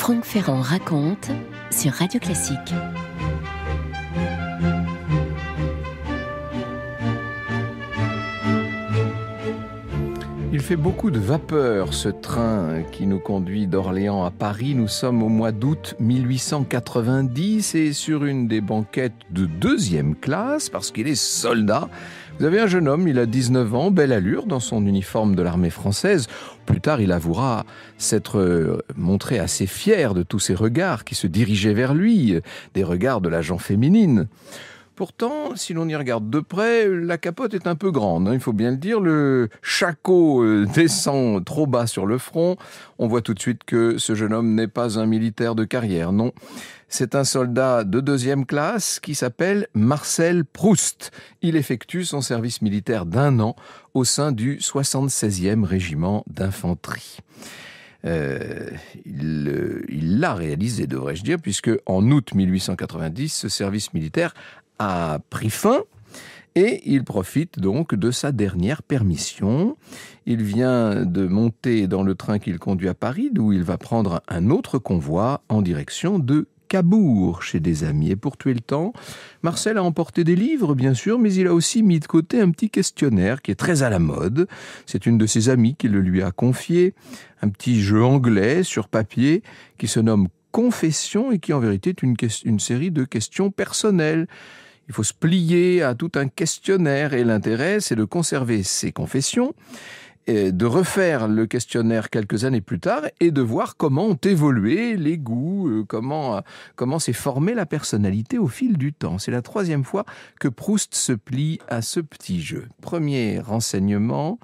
Franck Ferrand raconte sur Radio Classique. Il fait beaucoup de vapeur, ce train qui nous conduit d'Orléans à Paris. Nous sommes au mois d'août 1890 et sur une des banquettes de deuxième classe, parce qu'il est soldat, vous avez un jeune homme, il a 19 ans, belle allure dans son uniforme de l'armée française. Plus tard, il avouera s'être montré assez fier de tous ces regards qui se dirigeaient vers lui, des regards de la gent féminine. Pourtant, si l'on y regarde de près, la capote est un peu grande, il faut bien le dire. Le shako descend trop bas sur le front. On voit tout de suite que ce jeune homme n'est pas un militaire de carrière, non. C'est un soldat de deuxième classe qui s'appelle Marcel Proust. Il effectue son service militaire d'1 an au sein du 76e régiment d'infanterie. Il l'a réalisé, devrais-je dire, puisque en août 1890, ce service militaire a pris fin et il profite donc de sa dernière permission. Il vient de monter dans le train qu'il conduit à Paris, d'où il va prendre un autre convoi en direction de Cabourg, chez des amis. Et pour tuer le temps, Marcel a emporté des livres, bien sûr, mais il a aussi mis de côté un petit questionnaire qui est très à la mode. C'est une de ses amies qui le lui a confié, un petit jeu anglais sur papier qui se nomme Confession et qui en vérité est une série de questions personnelles. Il faut se plier à tout un questionnaire et l'intérêt, c'est de conserver ces confessions, de refaire le questionnaire quelques années plus tard et de voir comment ont évolué les goûts, comment s'est formée la personnalité au fil du temps. C'est la 3e fois que Proust se plie à ce petit jeu. Premier renseignement,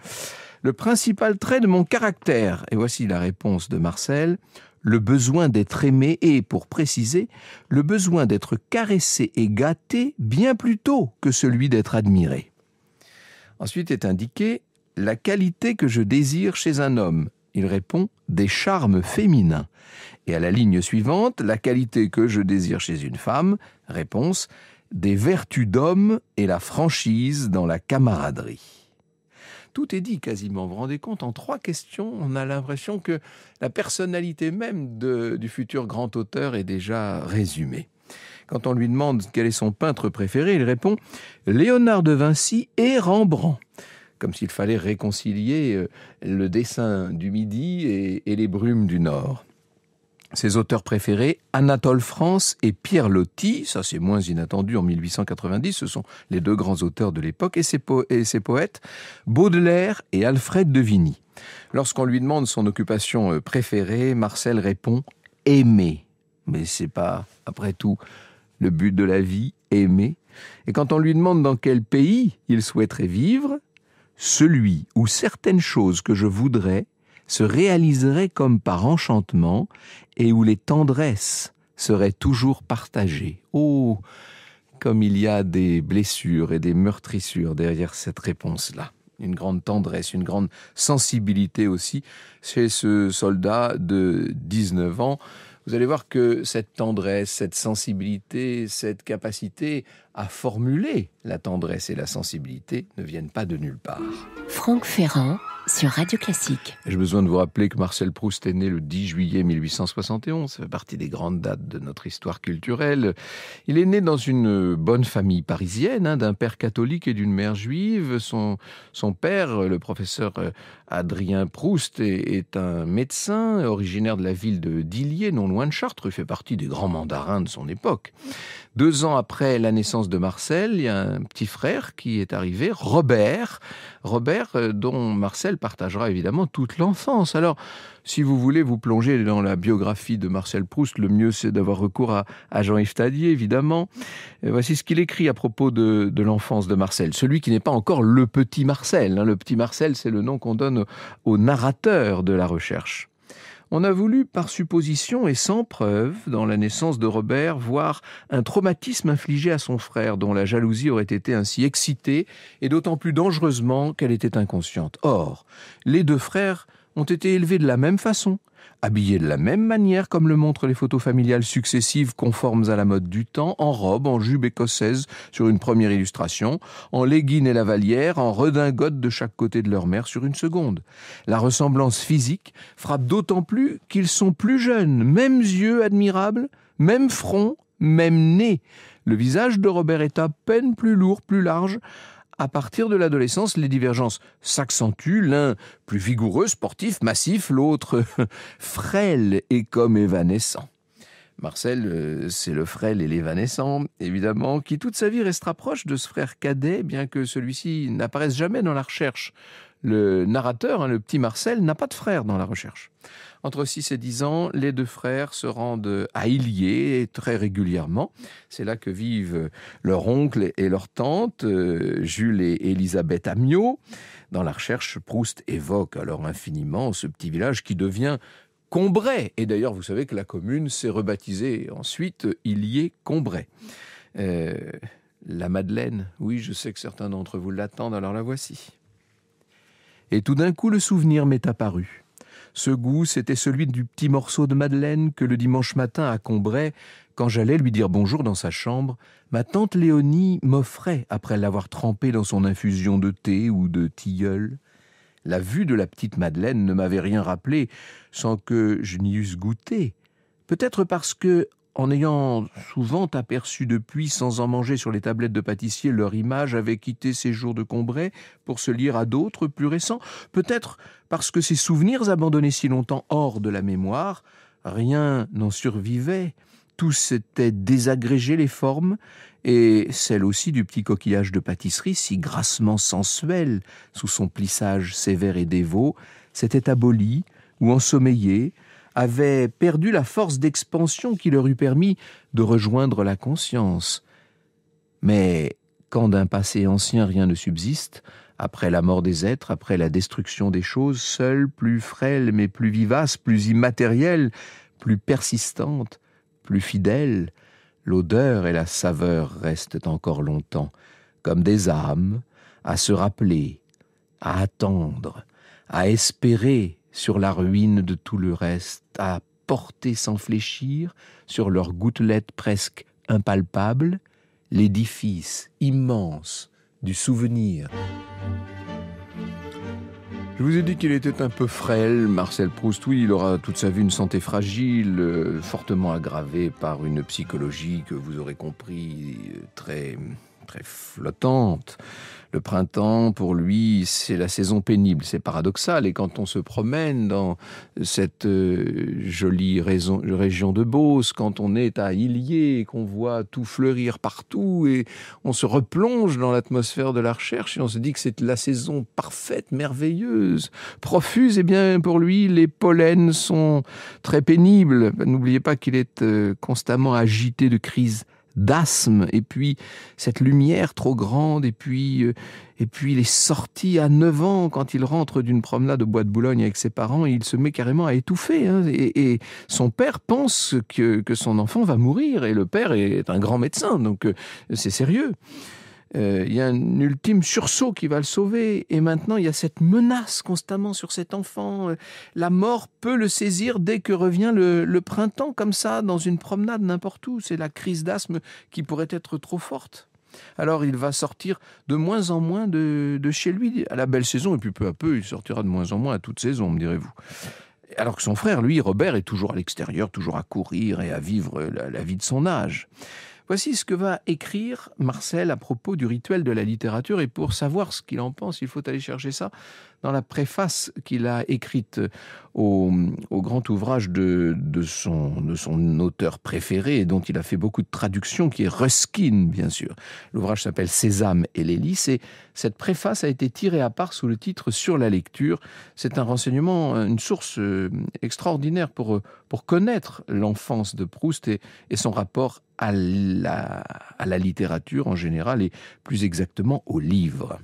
le principal trait de mon caractère, et voici la réponse de Marcel, le besoin d'être aimé et, pour préciser, le besoin d'être caressé et gâté bien plus tôt que celui d'être admiré. Ensuite est indiqué la qualité que je désire chez un homme. Il répond des charmes féminins. Et à la ligne suivante, la qualité que je désire chez une femme, réponse des vertus d'homme et la franchise dans la camaraderie. Tout est dit quasiment, vous vous rendez compte, en 3 questions, on a l'impression que la personnalité même du futur grand auteur est déjà résumée. Quand on lui demande quel est son peintre préféré, il répond « Léonard de Vinci et Rembrandt », comme s'il fallait réconcilier le dessin du Midi et les brumes du Nord. Ses auteurs préférés, Anatole France et Pierre Loti, ça c'est moins inattendu en 1890, ce sont les 2 grands auteurs de l'époque, et ses poètes, Baudelaire et Alfred de Vigny. Lorsqu'on lui demande son occupation préférée, Marcel répond « aimer ». Mais c'est pas, après tout, le but de la vie, aimer. Et quand on lui demande dans quel pays il souhaiterait vivre, celui où certaines choses que je voudrais se réaliserait comme par enchantement et où les tendresses seraient toujours partagées. Oh, comme il y a des blessures et des meurtrissures derrière cette réponse-là. Une grande tendresse, une grande sensibilité aussi chez ce soldat de 19 ans. Vous allez voir que cette tendresse, cette sensibilité, cette capacité à formuler la tendresse et la sensibilité ne viennent pas de nulle part. Franck Ferrand sur Radio Classique. J'ai besoin de vous rappeler que Marcel Proust est né le 10 juillet 1871. Ça fait partie des grandes dates de notre histoire culturelle. Il est né dans une bonne famille parisienne, d'un père catholique et d'une mère juive. Son père, le professeur Adrien Proust, est un médecin originaire de la ville de Dillier, non loin de Chartres. Il fait partie des grands mandarins de son époque. 2 ans après la naissance de Marcel, il y a un petit frère qui est arrivé, Robert, dont Marcel partagera évidemment toute l'enfance. Alors, si vous voulez vous plonger dans la biographie de Marcel Proust, le mieux c'est d'avoir recours à Jean-Yves Tadier, évidemment. Et voici ce qu'il écrit à propos de l'enfance de Marcel, celui qui n'est pas encore le petit Marcel. Le petit Marcel, c'est le nom qu'on donne au narrateur de la recherche. On a voulu, par supposition et sans preuve, dans la naissance de Robert, voir un traumatisme infligé à son frère, dont la jalousie aurait été ainsi excitée, et d'autant plus dangereusement qu'elle était inconsciente. Or, les 2 frères ont été élevés de la même façon, habillé de la même manière comme le montrent les photos familiales successives conformes à la mode du temps, en robe, en jupe écossaise sur une première illustration, en leggings et lavalière, en redingote de chaque côté de leur mère sur une seconde. La ressemblance physique frappe d'autant plus qu'ils sont plus jeunes, mêmes yeux admirables, même front, même nez. Le visage de Robert est à peine plus lourd, plus large. À partir de l'adolescence, les divergences s'accentuent, l'un plus vigoureux, sportif, massif, l'autre frêle et comme évanescent. Marcel, c'est le frêle et l'évanescent, évidemment, qui toute sa vie restera proche de ce frère cadet, bien que celui-ci n'apparaisse jamais dans la recherche. Le narrateur, le petit Marcel, n'a pas de frère dans la recherche. Entre 6 et 10 ans, les deux frères se rendent à Illiers très régulièrement. C'est là que vivent leur oncle et leur tante, Jules et Élisabeth Amiot. Dans la recherche, Proust évoque alors infiniment ce petit village qui devient Combray. Et d'ailleurs, vous savez que la commune s'est rebaptisée ensuite Illiers-Combray. La Madeleine, oui, je sais que certains d'entre vous l'attendent, alors la voici. Et tout d'un coup, le souvenir m'est apparu. Ce goût, c'était celui du petit morceau de madeleine que le dimanche matin à Combray, quand j'allais lui dire bonjour dans sa chambre, ma tante Léonie m'offrait après l'avoir trempé dans son infusion de thé ou de tilleul. La vue de la petite madeleine ne m'avait rien rappelé sans que je n'y eusse goûté. Peut-être parce que, en ayant souvent aperçu depuis, sans en manger sur les tablettes de pâtissier, leur image avait quitté ces jours de Combray pour se lier à d'autres plus récents. Peut-être parce que ces souvenirs abandonnés si longtemps hors de la mémoire, rien n'en survivait. Tout s'était désagrégé les formes, et celle aussi du petit coquillage de pâtisserie, si grassement sensuel, sous son plissage sévère et dévot, s'était abolie ou ensommeillée, avait perdu la force d'expansion qui leur eût permis de rejoindre la conscience. Mais quand d'un passé ancien rien ne subsiste, après la mort des êtres, après la destruction des choses, seule, plus frêle mais plus vivace, plus immatérielle, plus persistante, plus fidèle, l'odeur et la saveur restent encore longtemps, comme des âmes, à se rappeler, à attendre, à espérer sur la ruine de tout le reste, à porter sans fléchir, sur leurs gouttelettes presque impalpables, l'édifice immense du souvenir. Je vous ai dit qu'il était un peu frêle, Marcel Proust. Oui, il aura toute sa vie une santé fragile, fortement aggravée par une psychologie que vous aurez compris très flottante. Le printemps, pour lui, c'est la saison pénible. C'est paradoxal. Et quand on se promène dans cette jolie région de Beauce, quand on est à Illiers, qu'on voit tout fleurir partout, et on se replonge dans l'atmosphère de la recherche, et on se dit que c'est la saison parfaite, merveilleuse, profuse, eh bien, pour lui, les pollens sont très pénibles. N'oubliez pas qu'il est constamment agité de crises d'asthme, et puis cette lumière trop grande, et puis les sorties à 9 ans, quand il rentre d'une promenade au Bois de Boulogne avec ses parents, il se met carrément à étouffer, et son père pense que son enfant va mourir, et le père est un grand médecin, donc c'est sérieux. Il y a un ultime sursaut qui va le sauver, et maintenant il y a cette menace constamment sur cet enfant. La mort peut le saisir dès que revient le printemps, comme ça, dans une promenade n'importe où. C'est la crise d'asthme qui pourrait être trop forte. Alors il va sortir de moins en moins de chez lui à la belle saison, et puis peu à peu il sortira de moins en moins à toute saison, me direz-vous. Alors que son frère, lui, Robert, est toujours à l'extérieur, toujours à courir et à vivre la vie de son âge. Voici ce que va écrire Marcel à propos du rituel de la littérature, et pour savoir ce qu'il en pense, il faut aller chercher ça dans la préface qu'il a écrite au grand ouvrage de son auteur préféré, et dont il a fait beaucoup de traductions, qui est Ruskin, bien sûr. L'ouvrage s'appelle Sésame et les lys, et cette préface a été tirée à part sous le titre Sur la lecture. C'est un renseignement, une source extraordinaire pour connaître l'enfance de Proust et son rapport à la littérature en général, et plus exactement aux livres.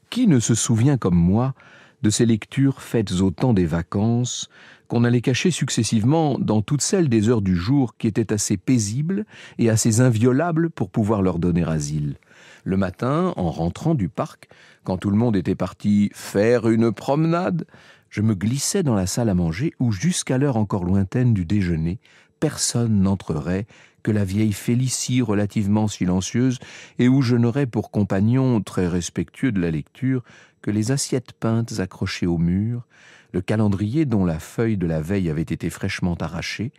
Qui ne se souvient comme moi de ces lectures faites au temps des vacances, qu'on allait cacher successivement dans toutes celles des heures du jour qui étaient assez paisibles et assez inviolables pour pouvoir leur donner asile? Le matin, en rentrant du parc, quand tout le monde était parti faire une promenade, je me glissais dans la salle à manger où, jusqu'à l'heure encore lointaine du déjeuner, personne n'entrerait que la vieille Félicie relativement silencieuse et où je n'aurais pour compagnon très respectueux de la lecture que les assiettes peintes accrochées au mur, le calendrier dont la feuille de la veille avait été fraîchement arrachée,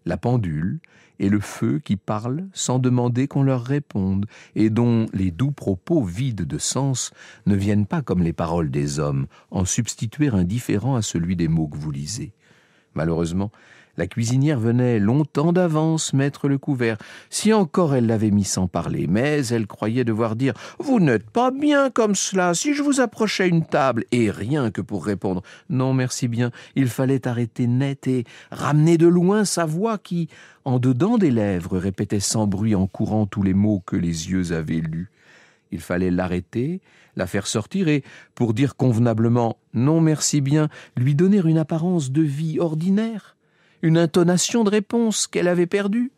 la pendule et le feu qui parlent sans demander qu'on leur réponde et dont les doux propos vides de sens ne viennent pas comme les paroles des hommes en substituer un différent à celui des mots que vous lisez. Malheureusement, la cuisinière venait longtemps d'avance mettre le couvert, si encore elle l'avait mis sans parler, mais elle croyait devoir dire « Vous n'êtes pas bien comme cela, si je vous approchais une table » et rien que pour répondre « Non, merci bien », il fallait arrêter net et ramener de loin sa voix qui, en dedans des lèvres, répétait sans bruit en courant tous les mots que les yeux avaient lus. Il fallait l'arrêter, la faire sortir et, pour dire convenablement « Non, merci bien », lui donner une apparence de vie ordinaire, une intonation de réponse qu'elle avait perdue.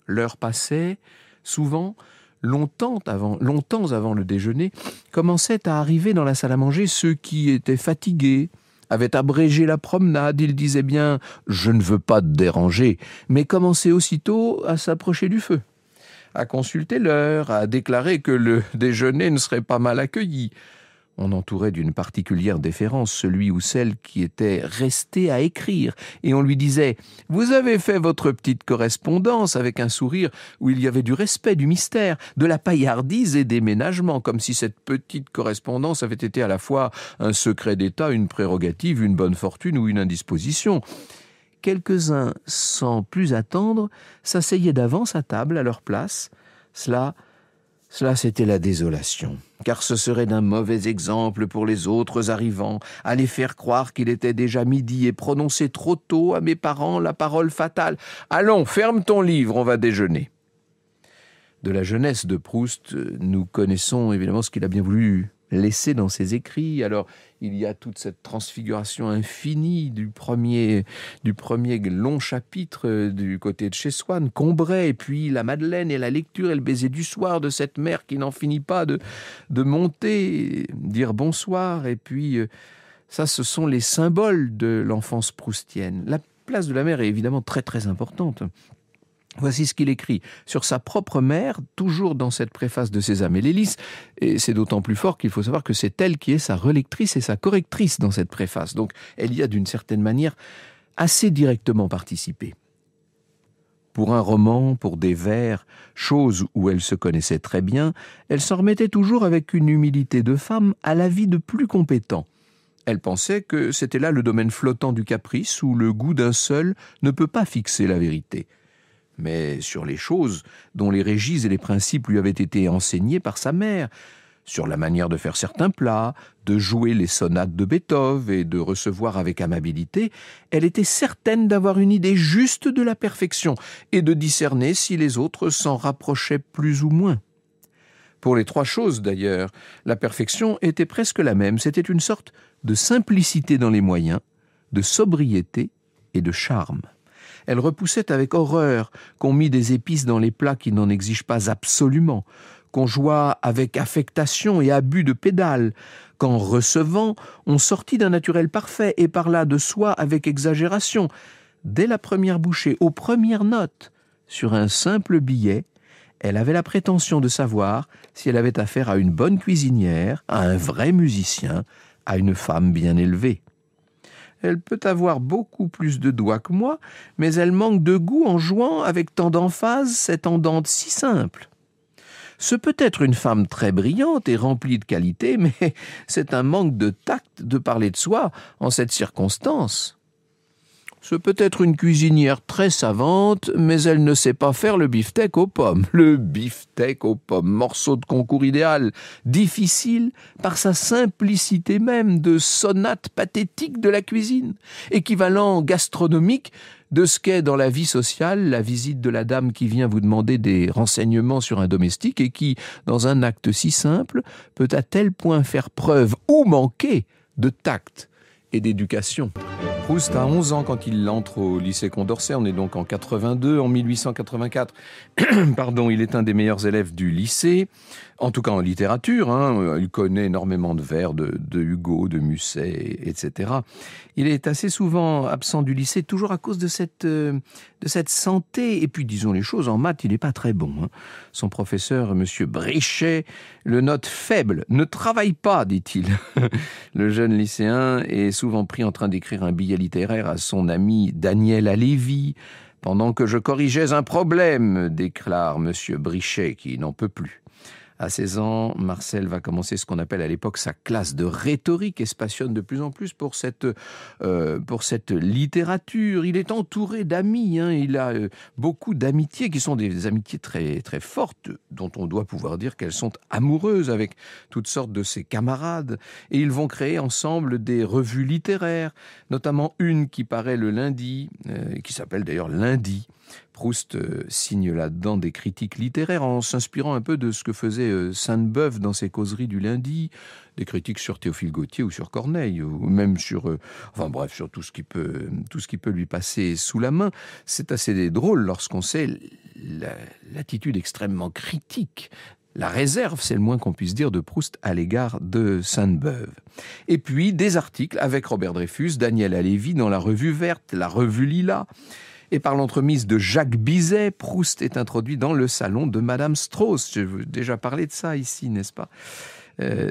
L'heure passait, souvent, longtemps avant le déjeuner, commençaient à arriver dans la salle à manger ceux qui étaient fatigués, avaient abrégé la promenade, ils disaient bien « Je ne veux pas te déranger », mais commençaient aussitôt à s'approcher du feu, à consulter l'heure, à déclarer que le déjeuner ne serait pas mal accueilli. On entourait d'une particulière déférence celui ou celle qui était resté à écrire, et on lui disait « Vous avez fait votre petite correspondance » avec un sourire où il y avait du respect, du mystère, de la paillardise et des ménagements, comme si cette petite correspondance avait été à la fois un secret d'État, une prérogative, une bonne fortune ou une indisposition. Quelques-uns, sans plus attendre, s'asseyaient d'avance à table à leur place. Cela, c'était la désolation, car ce serait d'un mauvais exemple pour les autres arrivants, à les faire croire qu'il était déjà midi et prononcer trop tôt à mes parents la parole fatale « Allons, ferme ton livre, on va déjeuner ». De la jeunesse de Proust, nous connaissons évidemment ce qu'il a bien voulu laisser dans ses écrits. Alors, il y a toute cette transfiguration infinie du premier long chapitre du côté de chez Swann, Combray, et puis la Madeleine et la lecture et le baiser du soir de cette mère qui n'en finit pas de monter, dire bonsoir. Et puis, ça, ce sont les symboles de l'enfance proustienne. La place de la mère est évidemment très très importante. Voici ce qu'il écrit sur sa propre mère, toujours dans cette préface de Sésame et l'Hélice, et c'est d'autant plus fort qu'il faut savoir que c'est elle qui est sa relectrice et sa correctrice dans cette préface. Donc elle y a d'une certaine manière assez directement participé. Pour un roman, pour des vers, chose où elle se connaissait très bien, elle s'en remettait toujours avec une humilité de femme à l'avis de plus compétents. Elle pensait que c'était là le domaine flottant du caprice où le goût d'un seul ne peut pas fixer la vérité. Mais sur les choses dont les régis et les principes lui avaient été enseignés par sa mère, sur la manière de faire certains plats, de jouer les sonates de Beethoven et de recevoir avec amabilité, elle était certaine d'avoir une idée juste de la perfection et de discerner si les autres s'en rapprochaient plus ou moins. Pour les trois choses d'ailleurs, la perfection était presque la même, c'était une sorte de simplicité dans les moyens, de sobriété et de charme. Elle repoussait avec horreur qu'on mît des épices dans les plats qui n'en exigent pas absolument, qu'on joua avec affectation et abus de pédale, qu'en recevant, on sortit d'un naturel parfait et parla de soi avec exagération. Dès la première bouchée, aux premières notes, sur un simple billet, elle avait la prétention de savoir si elle avait affaire à une bonne cuisinière, à un vrai musicien, à une femme bien élevée. Elle peut avoir beaucoup plus de doigts que moi, mais elle manque de goût en jouant avec tant d'emphase cette andante si simple. Ce peut être une femme très brillante et remplie de qualités, mais c'est un manque de tact de parler de soi en cette circonstance. Ce peut être une cuisinière très savante, mais elle ne sait pas faire le beefsteak aux pommes. Le beefsteak aux pommes, morceau de concours idéal, difficile par sa simplicité même de sonate pathétique de la cuisine, équivalent gastronomique de ce qu'est dans la vie sociale la visite de la dame qui vient vous demander des renseignements sur un domestique et qui, dans un acte si simple, peut à tel point faire preuve ou manquer de tact et d'éducation. Proust a 11 ans quand il entre au lycée Condorcet. On est donc en 82. En 1884, il est un des meilleurs élèves du lycée, en tout cas en littérature. Il connaît énormément de vers de Hugo, de Musset, etc. Il est assez souvent absent du lycée, toujours à cause de cette santé. Et puis, disons les choses, en maths, il n'est pas très bon. Son professeur, M. Brichet, le note faible. Ne travaille pas, dit-il. Le jeune lycéen est souvent pris en train d'écrire un billet littéraire à son ami Daniel Halévy. Pendant que je corrigeais un problème, déclare M. Brichet, qui n'en peut plus. À 16 ans, Marcel va commencer ce qu'on appelle à l'époque sa classe de rhétorique et se passionne de plus en plus pour cette littérature. Il est entouré d'amis, il a beaucoup d'amitiés qui sont des amitiés très, très fortes, dont on doit pouvoir dire qu'elles sont amoureuses avec toutes sortes de ses camarades. Et ils vont créer ensemble des revues littéraires, notamment une qui paraît le lundi, qui s'appelle d'ailleurs Lundi. Proust signe là-dedans des critiques littéraires en s'inspirant un peu de ce que faisait Sainte-Beuve dans ses causeries du lundi, des critiques sur Théophile Gautier ou sur Corneille, ou même sur sur tout ce qui peut lui passer sous la main. C'est assez drôle lorsqu'on sait l'attitude extrêmement critique. La réserve, c'est le moins qu'on puisse dire de Proust à l'égard de Sainte-Beuve. Et puis des articles avec Robert Dreyfus, Daniel Halévy dans la Revue Verte, la Revue Lilas. Et par l'entremise de Jacques Bizet, Proust est introduit dans le salon de Madame Strauss. J'ai déjà parlé de ça ici, n'est-ce pas ?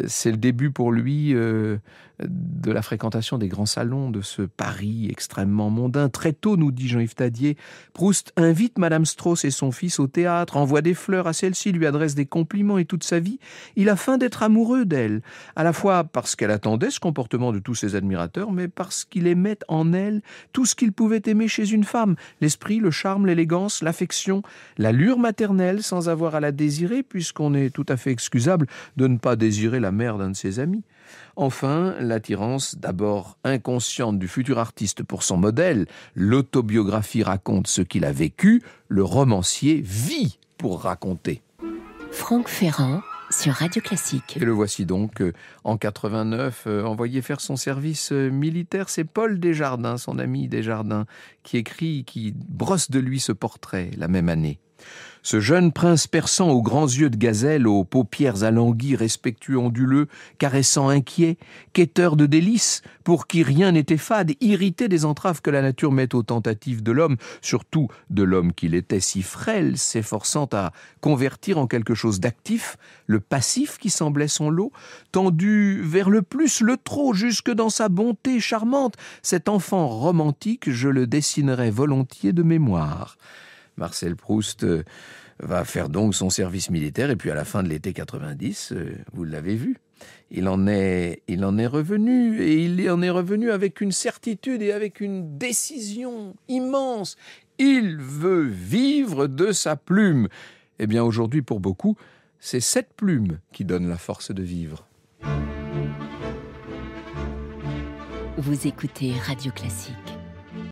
C'est le début pour lui de la fréquentation des grands salons de ce Paris extrêmement mondain. Très tôt, nous dit Jean-Yves Tadier, Proust invite Madame Strauss et son fils au théâtre, envoie des fleurs à celle-ci, lui adresse des compliments et toute sa vie, il a faim d'être amoureux d'elle, à la fois parce qu'elle attendait ce comportement de tous ses admirateurs, mais parce qu'il aimait en elle tout ce qu'il pouvait aimer chez une femme, l'esprit, le charme, l'élégance, l'affection, l'allure maternelle, sans avoir à la désirer, puisqu'on est tout à fait excusable de ne pas désirer la mère d'un de ses amis. Enfin, l'attirance d'abord inconsciente du futur artiste pour son modèle. L'autobiographie raconte ce qu'il a vécu, le romancier vit pour raconter. Franck Ferrand sur Radio Classique. Et le voici donc en 89, envoyé faire son service militaire. C'est Paul Desjardins, son ami Desjardins, qui brosse de lui ce portrait la même année. Ce jeune prince persan aux grands yeux de gazelle, aux paupières alanguies, respectueux onduleux, caressant inquiet, quêteur de délices, pour qui rien n'était fade, irrité des entraves que la nature met aux tentatives de l'homme, surtout de l'homme qu'il était si frêle, s'efforçant à convertir en quelque chose d'actif le passif qui semblait son lot, tendu vers le plus, le trop, jusque dans sa bonté charmante. Cet enfant romantique, je le dessinerais volontiers de mémoire. Marcel Proust va faire donc son service militaire et puis à la fin de l'été 90, vous l'avez vu, il en est revenu et il en est revenu avec une certitude et avec une décision immense. Il veut vivre de sa plume. Eh bien aujourd'hui pour beaucoup, c'est cette plume qui donne la force de vivre. Vous écoutez Radio Classique.